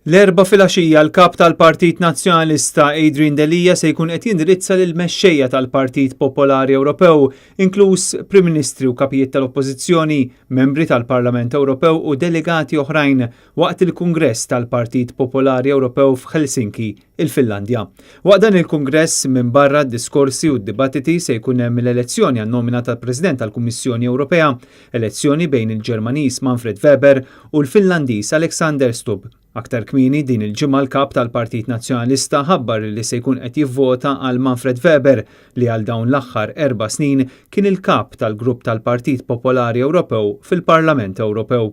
L-4 filgħaxija l-kap tal-Partit Nazzjonalista Adrian Delija se jkun qed jindirizza lil mexxejja tal-Partit Popolari Ewropew, inkluż Prim Ministri u kapijiet tal-Oppożizzjoni, membri tal-Parlament Ewropew u delegati oħrajn waqt il-Kungress tal-Partit Popolari Ewropew f'Helsinki, il-Finlandja. Waqt dan il-Kungress minn barra d-diskorsi u d-dibattiti se jkun hemm l-elezzjoni għan-nomina tal-President tal-Kummissjoni Ewropea, elezzjoni bejn il-Ġermaniż Manfred Weber u l-Finlandiż Alexander Stubb. Aktar kmieni din il-ġimgħa l-kap tal-Partit Nazzjonalista ħabbar li se jkun qed jivvota għal Manfred Weber li għal dawn l-aħħar 4 snin kien il-kap tal-Grupp tal-Partit Popolari Ewropew fil-Parlament Ewropew.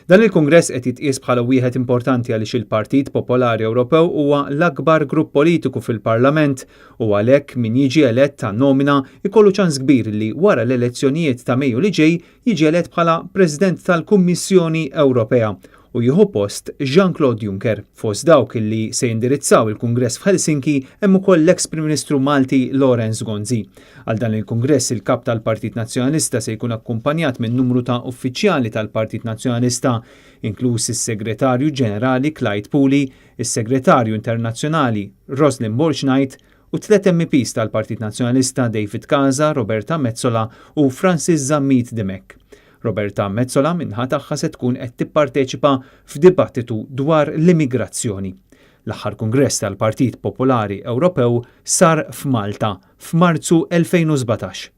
Dan il-Kungress qed jitqies bħala wieħed importanti għaliex il-Partit Popolari Ewropew huwa l-akbar grupp politiku fil-Parlament u għalhekk min jiġi elett ta' nomina ikollu ċans kbir li wara l-elezzjonijiet ta' Mejju li ġej jiġi elett bħala President tal-Kummissjoni Ewropea u jieħu post Jean-Claude Juncker. Fost dawk li se jindirizzaw il-Kungress f'Helsinki hemm ukoll l-eks Prim Ministru Malti Lorenz Gonzi. Għal dan il-Kungress il-kap tal-Partit Nazzjonalista se jkun akkumpanjat minn numru ta' uffiċjali tal-Partit Nazzjonalista, inkluż is-Segretarju Ġenerali Clyde Pooley, is-Segretarju Internazzjonali Rosalind Bolshnait u 3 MPs tal-Partit Nazzjonalista David Casa, Roberta Metsola u Francis Zammit Demek. Roberta Metsola minħa tagħha se tkun qed tipparteċipa f'dibattitu dwar l-immigrazzjoni. L-aħħar Kungress tal-Partit Popolari Ewropew sar f'Malta f'Marzu 2017.